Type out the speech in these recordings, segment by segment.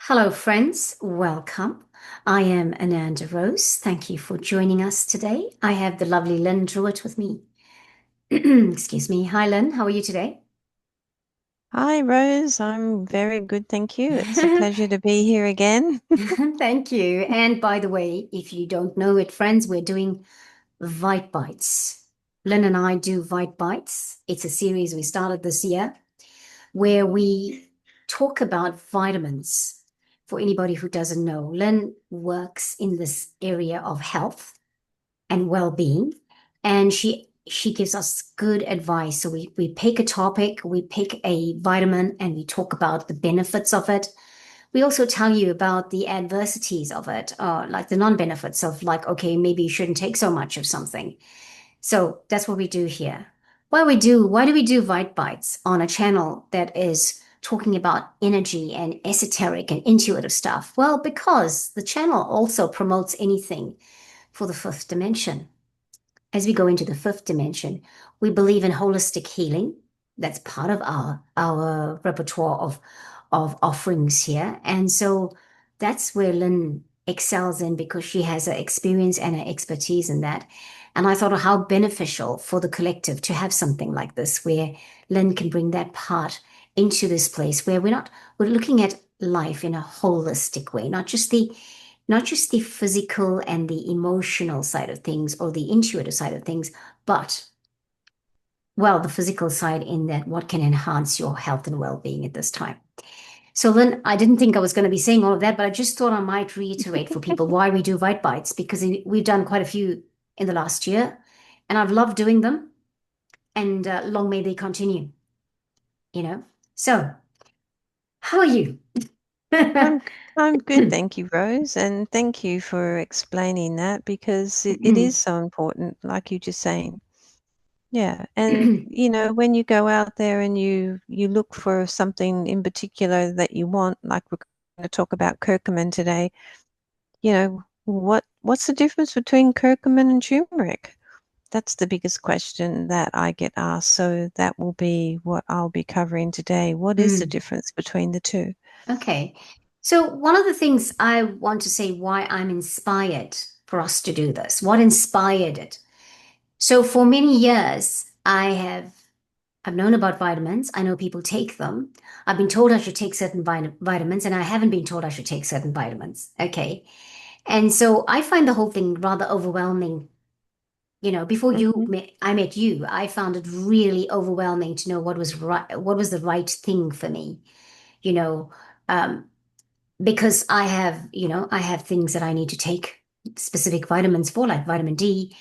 Hello, friends. Welcome. I am Ananda Rose. Thank you for joining us today. I have the lovely Lynn Drewett with me. Excuse me. Hi, Lynn. How are you today? Hi, Rose. I'm very good, thank you. It's a pleasure to be here again. Thank you. And by the way, if you don't know it, friends, we're doing Vite Bites. Lynn and I do Vite Bites. It's a series we started this year where we talk about vitamins. For anybody who doesn't know, Lynn works in this area of health and well-being, and she gives us good advice. So we pick a topic, we pick a vitamin, and we talk about the benefits of it. We also tell you about the adversities of it, like the non-benefits of, like, okay, maybe you shouldn't take so much of something. So that's what we do here. Why do we do Vite Bites on a channel that is talking about energy and esoteric and intuitive stuff? Well, because the channel also promotes anything for the fifth dimension. As we go into the fifth dimension, we believe in holistic healing. That's part of our repertoire of offerings here. And so that's where Lynn excels in because she has an experience and an expertise in that. And I thought of how beneficial for the collective to have something like this where Lynn can bring that part into this place where we're looking at life in a holistic way, not just the physical and the emotional side of things or the intuitive side of things, but, well, the physical side in that what can enhance your health and well-being at this time. So, Lynn, I didn't think I was going to be saying all of that, but I just thought I might reiterate for people why we do Vite Bites because we've done quite a few in the last year, and I've loved doing them, and long may they continue, you know? So, how are you? I'm I'm good, thank you, Rose, and thank you for explaining that because it is so important, like you just saying. Yeah, and when you go out there and you look for something in particular that you want, like we're going to talk about curcumin today, what's the difference between curcumin and turmeric? That's the biggest question that I get asked. So that will be what I'll be covering today. What is the Mm. difference between the two? Okay. So, one of the things I want to say why I'm inspired for us to do this, what inspired it. So, for many years, I've known about vitamins. I know people take them. I've been told I should take certain vitamins, and I haven't been told I should take certain vitamins. Okay. And so I find the whole thing rather overwhelming. Before Hmm. I met you, I found it really overwhelming to know what was the right thing for me. You know, um, because I have things that I need to take specific vitamins for, like vitamin D.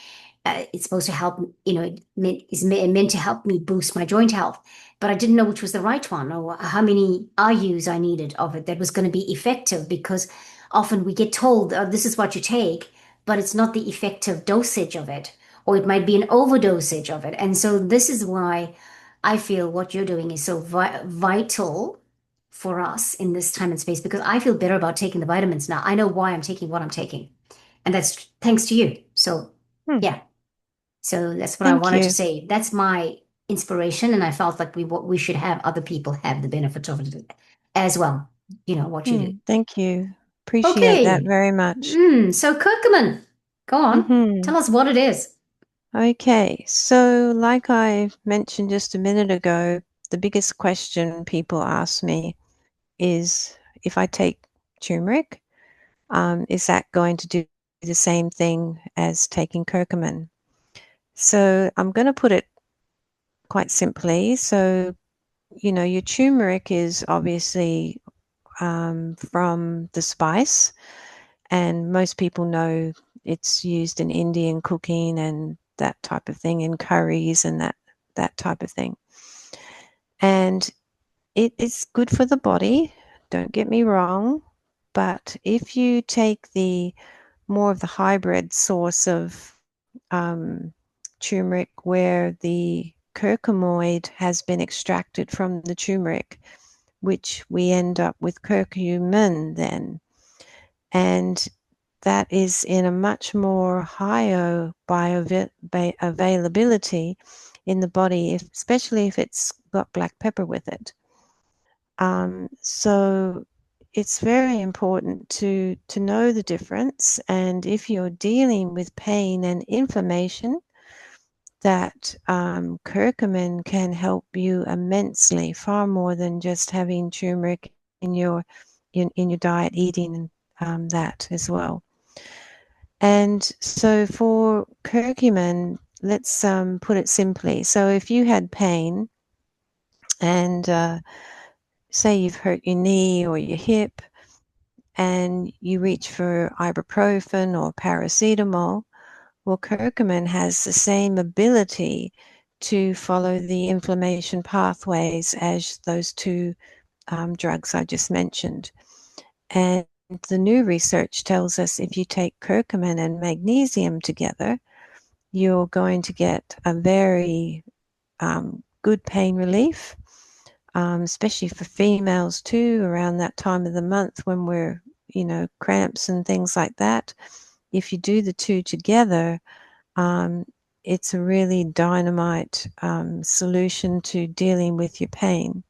It's supposed to help, is meant to help me boost my joint health. But I didn't know which was the right one or how many IUs I needed of it that was going to be effective because often we get told, oh, this is what you take, but it's not the effective dosage of it, or it might be an overdosage of it. And so this is why I feel what you're doing is so vital for us in this time and space because I feel better about taking the vitamins now. I know why I'm taking what I'm taking. And that's thanks to you. So, Hmm. yeah. So that's what I Thank wanted to you. say. That's my inspiration. And I felt like we should have other people have the benefit of it as well. What you do. Thank you. Appreciate that Okay. very much. So curcumin, go on. Hmm. Tell us what it is. Okay, so like I mentioned just a minute ago, the biggest question people ask me is if I take turmeric, is that going to do the same thing as taking curcumin? So I'm going to put it quite simply. So, your turmeric is obviously from the spice, and most people know it's used in Indian cooking and that type of thing, in curries and that type of thing. And it is good for the body, don't get me wrong, but if you take the more of the hybrid source of um, turmeric where the curcumoid has been extracted from the turmeric, which we end up with curcumin then. And that is in a much more higher bioavailability in the body, especially if it's got black pepper with it. So it's very important to know the difference. And if you're dealing with pain and inflammation, that curcumin can help you immensely, far more than just having turmeric in your diet, eating that as well. And so for curcumin, let's put it simply. So if you had pain and say you've hurt your knee or your hip and you reach for ibuprofen or paracetamol, well, curcumin has the same ability to follow the inflammation pathways as those two drugs I just mentioned. And the new research tells us if you take curcumin and magnesium together, you're going to get a very good pain relief, especially for females too, around that time of the month when we're, cramps and things like that. If you do the two together, um, it's a really dynamite solution to dealing with your pain.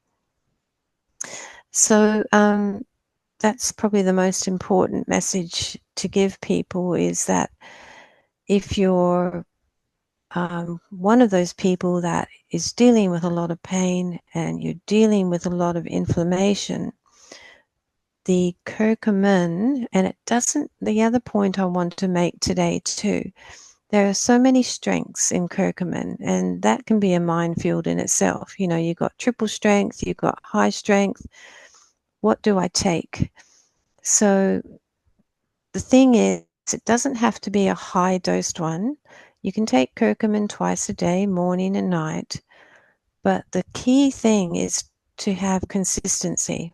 So that's probably the most important message to give people, is that if you're one of those people that is dealing with a lot of pain and you're dealing with a lot of inflammation, the curcumin, and the other point I want to make today too, there are so many strengths in curcumin, and that can be a minefield in itself. You've got triple strength, you've got high strength. What do I take? So the thing is, it doesn't have to be a high dosed one. You can take curcumin twice a day, morning and night. But the key thing is to have consistency.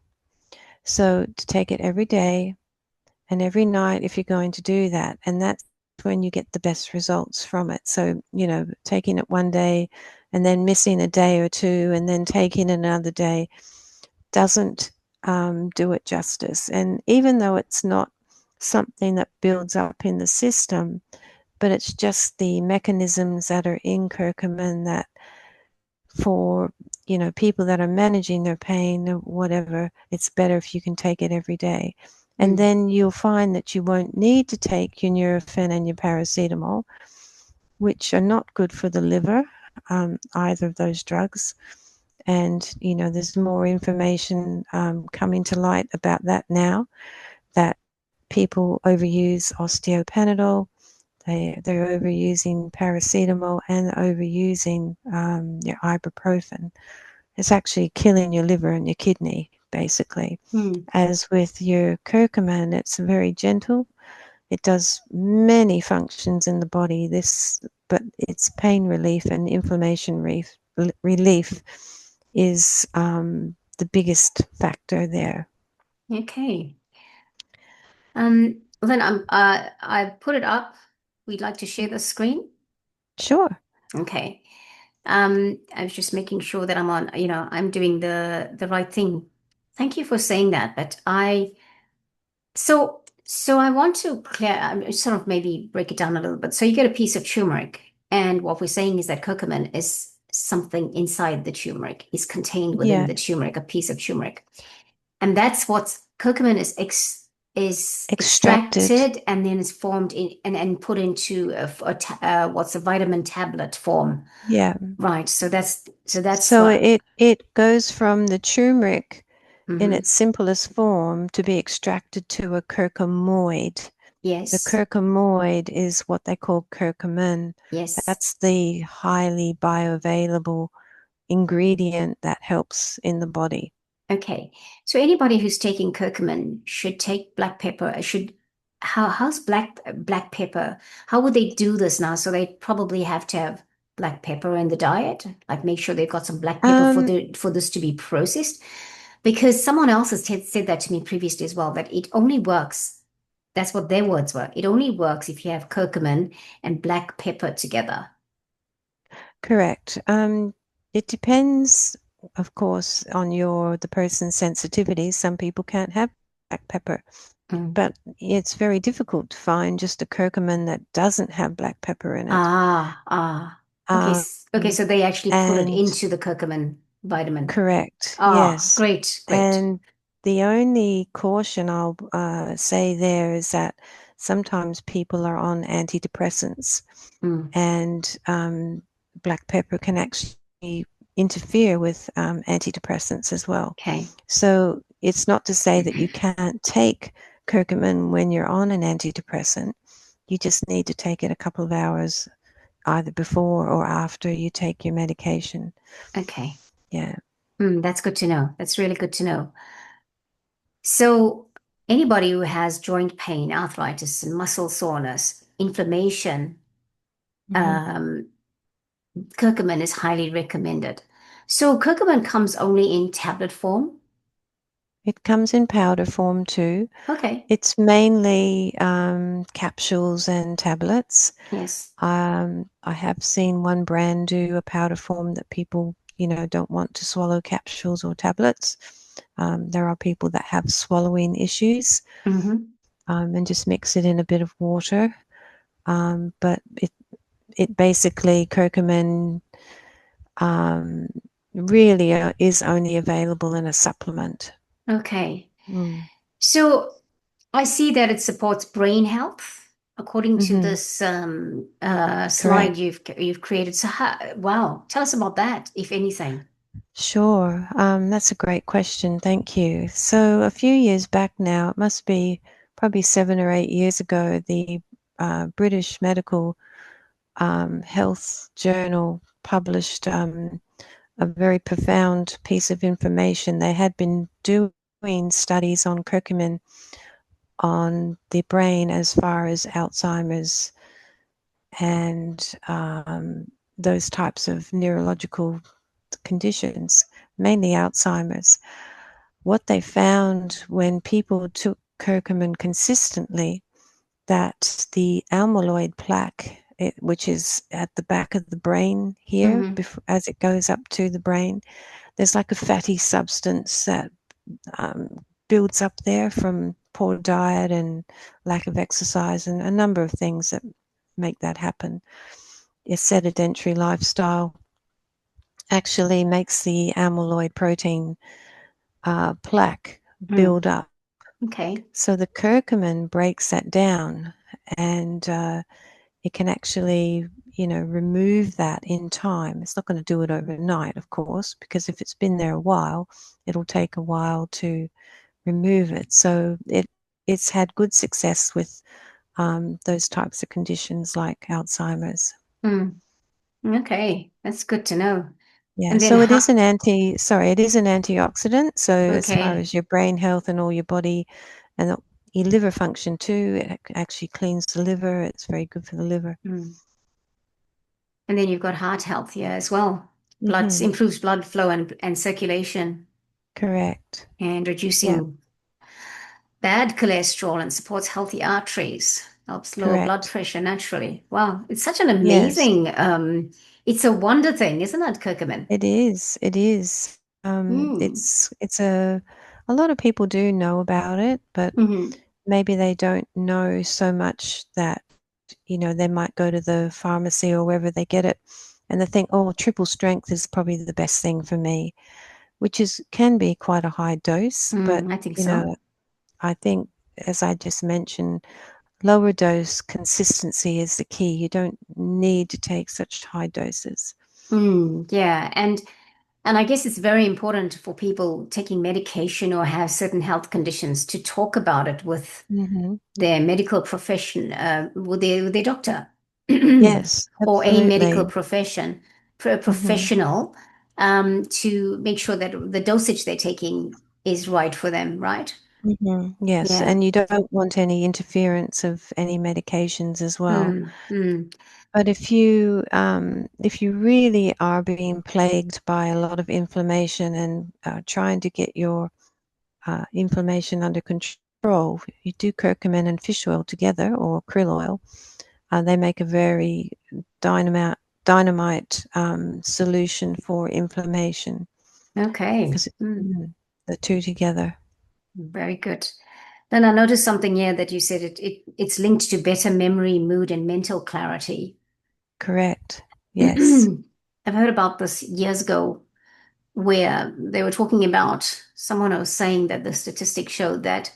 So to take it every day and every night if you're going to do that. And that's when you get the best results from it. So, taking it one day and then missing a day or two and then taking another day doesn't do it justice. And even though it's not something that builds up in the system, but it's just the mechanisms that are in curcumin that, for people that are managing their pain or whatever, it's better if you can take it every day. And then you'll find that you won't need to take your Nurofen and your paracetamol, which are not good for the liver, either of those drugs. And there's more information coming to light about that now, that people overuse osteopanadol, they're overusing paracetamol and overusing your ibuprofen. It's actually killing your liver and your kidney, basically. As with your curcumin, it's very gentle. It does many functions in the body. But its pain relief and inflammation relief is the biggest factor there. Okay. Then I put it up. We'd like to share the screen. Sure. Okay. I was just making sure that I'm doing the right thing. Thank you for saying that. But so I want to sort of maybe break it down a little bit. So you get a piece of turmeric, and what we're saying is that curcumin is something inside the turmeric, is contained within Yeah. the turmeric, a piece of turmeric. And that's what curcumin is Extracted. extracted and then is formed in and put into what's a vitamin tablet form. Yeah. Right. So that's So what. it goes from the turmeric in Hmm. its simplest form to be extracted to a curcumoid. The Yes. curcumoid is what they call curcumin. Yes. That's the highly bioavailable ingredient that helps in the body. Okay. So anybody who's taking curcumin should take black pepper. How's black pepper? How would they do this now? So they probably have to have black pepper in the diet, like make sure they've got some black pepper Um, for this to be processed. Because someone else has said that to me previously as well, that it only works. That's what their words were. It only works if you have curcumin and black pepper together. Correct. It depends, of course, on the person's sensitivity. Some people can't have black pepper, Mm. but it's very difficult to find just a curcumin that doesn't have black pepper in it. Ah. Okay. Um, Okay. So they actually put it and into the curcumin vitamin. correct, Ah, yes. great, great. And the only caution I'll say there is that sometimes people are on antidepressants, Mm, and black pepper can actually interfere with antidepressants as well. okay. So it's not to say that you can't take curcumin when you're on an antidepressant. You just need to take it a couple of hours either before or after you take your medication. Okay. Yeah. That's good to know. That's really good to know. So, anybody who has joint pain, arthritis, and muscle soreness, inflammation, Mm-hmm. um, curcumin is highly recommended. So, curcumin comes only in tablet form. It comes in powder form too. Okay. It's mainly capsules and tablets. Yes. I have seen one brand do a powder form that people, don't want to swallow capsules or tablets. There are people that have swallowing issues, Mm-hmm. and just mix it in a bit of water. But it basically, curcumin um, really is only available in a supplement. Okay. Mm. So, I see that it supports brain health according to Hmm. this Correct. slide you've created. So, wow, tell us about that, if anything. Sure. That's a great question. Thank you. So, a few years back now, it must be probably 7 or 8 years ago, the British Medical Health Journal published a very profound piece of information. They had been doing studies on curcumin on the brain as far as Alzheimer's and those types of neurological conditions, mainly Alzheimer's. What they found when people took curcumin consistently, that the amyloid plaque, which is at the back of the brain here, Mm-hmm. as it goes up to the brain, there's like a fatty substance that builds up there from poor diet and lack of exercise and a number of things that make that happen. A sedentary lifestyle actually makes the amyloid protein plaque Mm. build up. Okay. So the curcumin breaks that down, and it can actually, remove that in time. It's not going to do it overnight, of course, because if it's been there a while, it'll take a while to remove it. So it's had good success with those types of conditions like Alzheimer's. Mm. Okay, that's good to know. Yeah, And then so how, it is an antioxidant. So as far okay. as your brain health and all your body and your liver function too, it actually cleans the liver. It's very good for the liver. Mm. And then you've got heart health here as well. Blood Hmm. improves blood flow and circulation Correct. and Yeah, reducing bad cholesterol and supports healthy arteries. Helps lower blood correct. pressure naturally. Wow, it's such an Yes, amazing, it's a wonder thing, isn't it, curcumin? it is. It is. Mm. It's a lot of people do know about it, but Hmm. maybe they don't know so much that, they might go to the pharmacy or wherever they get it and they think, oh, triple strength is probably the best thing for me, which is can be quite a high dose. But, I think you so. know, I think, as I just mentioned, lower dose consistency is the key. You don't need to take such high doses. Yeah, and I guess it's very important for people taking medication or have certain health conditions to talk about it with Hmm. their medical profession, with their doctor, Yes, or a medical absolutely. Hmm. professional, to make sure that the dosage they're taking is right for them, right? Yes, Yeah. and you don't want any interference of any medications as well. Mm. But if you really are being plagued by a lot of inflammation and trying to get your inflammation under control, you do curcumin and fish oil together or krill oil. They make a very dynamite solution for inflammation Okay. because the two together. Very good. Then I noticed something here that you said it's linked to better memory, mood, and mental clarity. Correct. Yes. I've heard about this years ago. where they were talking about someone was saying that the statistics showed that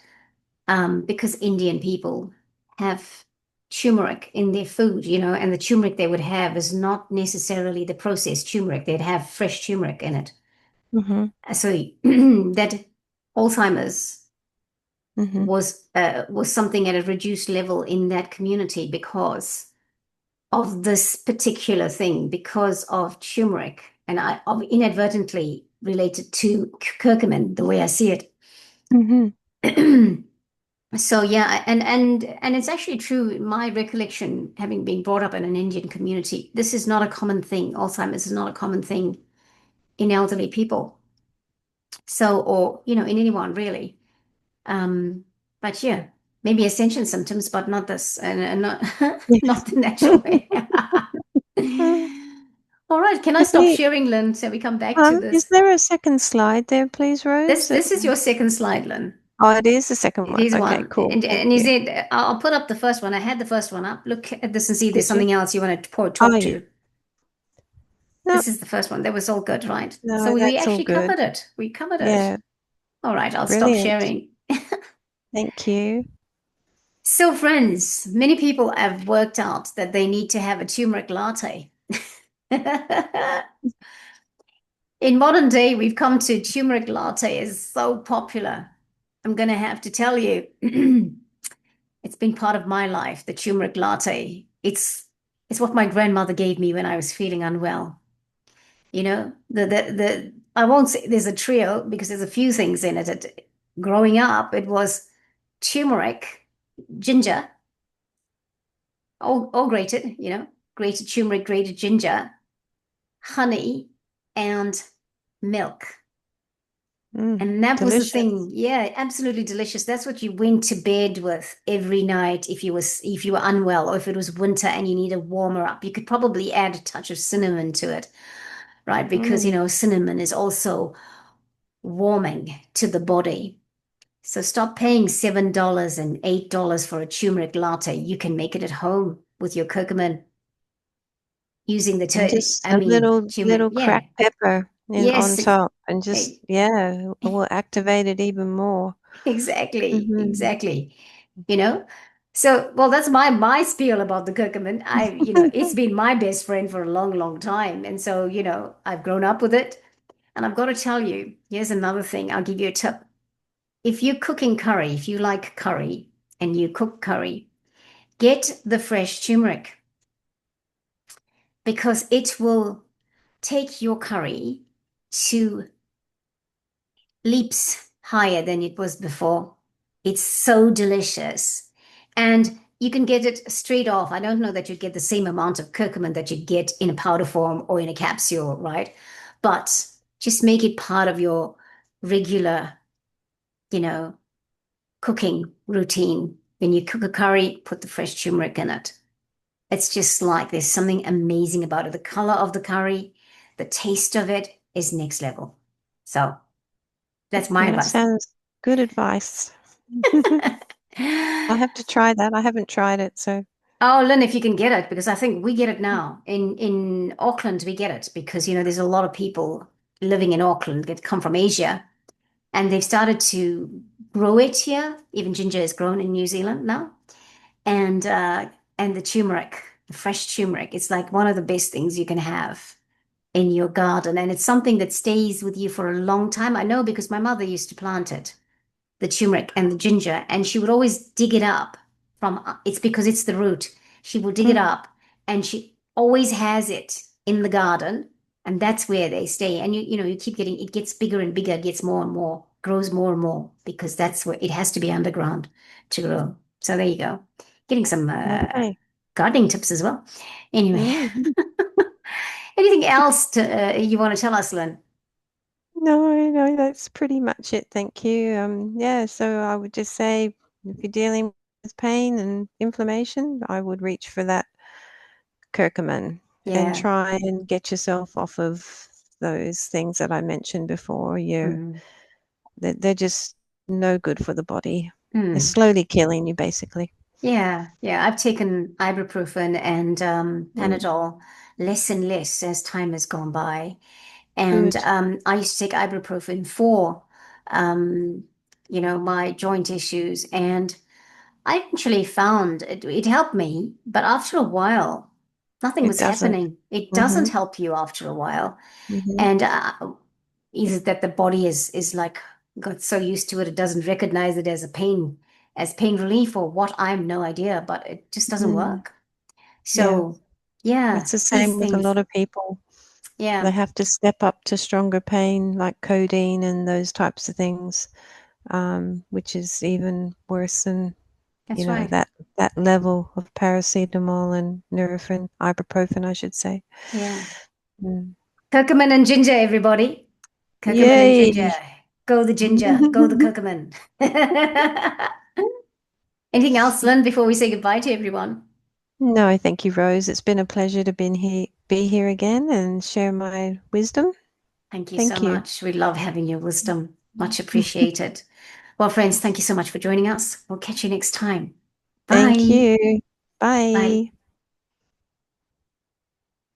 because Indian people have turmeric in their food, and the turmeric they would have is not necessarily the processed turmeric. They'd have fresh turmeric in it. Mm-hmm. So that Alzheimer's Mm-hmm. was something at a reduced level in that community because of this particular thing, because of turmeric, and I of inadvertently related to curcumin, the way I see it. Mm-hmm. So yeah, and it's actually true. My recollection, having been brought up in an Indian community, this is not a common thing. Alzheimer's is not a common thing in elderly people. So, or in anyone really. But yeah, maybe ascension symptoms, but not this, and not not the natural way. All right, can I Could stop we, sharing, Lynn, so we come back to is this? there a second slide there, please, This Rose? this is your second slide, Lynn. Oh, it is the second It one. is Okay, one, cool. Thank and is you. it? I'll put up the first one. I had the first one up. Look at this and see if there's Did you? something else you want to Oh, talk yeah. to. No, This is the first one. That was all good, right? So no, we that's all actually good. covered it. We covered it. Yeah, All right, I'll stop brilliant. sharing. Thank you. So, friends, many people have worked out that they need to have a turmeric latte. In modern day, we've come to turmeric latte is so popular. I'm going to have to tell you, it's been part of my life, the turmeric latte. It's what my grandmother gave me when I was feeling unwell. The I won't say there's a trio because there's a few things in it. Growing up, it was turmeric, ginger, all grated, grated turmeric, grated ginger, honey, and milk. And that was the Delicious. thing. Yeah, absolutely delicious. That's what you went to bed with every night if you were unwell, or if it was winter and you need a warmer up. You could probably add a touch of cinnamon to it, right? Because Mm. cinnamon is also warming to the body. So stop paying $7 and $8 for a turmeric latte. You can make it at home with your curcumin using And just I a mean, little turmeric. Yeah. cracked pepper in on Yes. top, and just, e- yeah, it will activate it even more. Exactly. Hmm. Exactly. You know? So, well, that's my spiel about the curcumin. It's been my best friend for a long, long time. And so, I've grown up with it. And I've got to tell you, here's another thing. I'll give you a tip. If you're cooking curry, if you like curry and you cook curry, get the fresh turmeric because it will take your curry to leaps higher than it was before. It's so delicious. And you can get it straight off. I don't know that you'd get the same amount of curcumin that you get in a powder form or in a capsule, right? But just make it part of your regular, you know, cooking routine. When you cook a curry, put the fresh turmeric in it. It's just like there's something amazing about it. The color of the curry, the taste of it is next level. So that's my That advice. sounds good advice. I'll have to try that. I haven't tried it, so Oh, Lynn, if you can get it, because I think we get it now. In Auckland, we get it because there's a lot of people living in Auckland that come from Asia, and they've started to grow it here. Even ginger is grown in New Zealand now, and the turmeric, the fresh turmeric, it's like one of the best things you can have in your garden, and it's something that stays with you for a long time. I know because my mother used to plant it, the turmeric and the ginger, and she would always dig it up it's because it's the root. She will dig it mm, up and she always has it in the garden, and that's where they stay. And you keep getting it gets bigger and bigger, gets more and more, grows more and more because that's where it has to be underground to grow. So there you go. Getting some lovely. gardening tips as well. Anyway, Mm. anything else you want to tell us, Lynn? No, no, that's pretty much it. Thank you. Yeah, so I would just say if you're dealing with pain and inflammation, I would reach for that curcumin and Yeah. try and get yourself off of those things that I mentioned before. Mm. They're just no good for the body. They're Mm. slowly killing you, basically. Yeah, yeah. I've taken ibuprofen and Mm. Panadol less and less as time has gone by. And Good. I used to take ibuprofen for, um, my joint issues. And I actually found it helped me, but after a while, nothing It was doesn't. happening. It doesn't Mm-hmm. help you after a while. Mm-hmm. And is it that the body is like got so used to it, it doesn't recognize it as pain relief or what? I have no idea, but it just doesn't Mm. work. Yeah. So, yeah, It's the these same with a things. lot of people. They Yeah, have to step up to stronger pain, like codeine and those types of things, which is even worse than, that's right. that level of paracetamol and Nurofen, ibuprofen, I should say. Yeah. Mm. Curcumin and ginger, everybody. Curcumin and ginger. Yay! Go the ginger. Go the curcumin. Anything else, Lynn, before we say goodbye to everyone? No, thank you, Rose. It's been a pleasure to be here again and share my wisdom. Thank you so Thank you. much. We love having your wisdom. Much appreciated. Well, friends, thank you so much for joining us. We'll catch you next time. Thank Bye. you. Bye. Bye.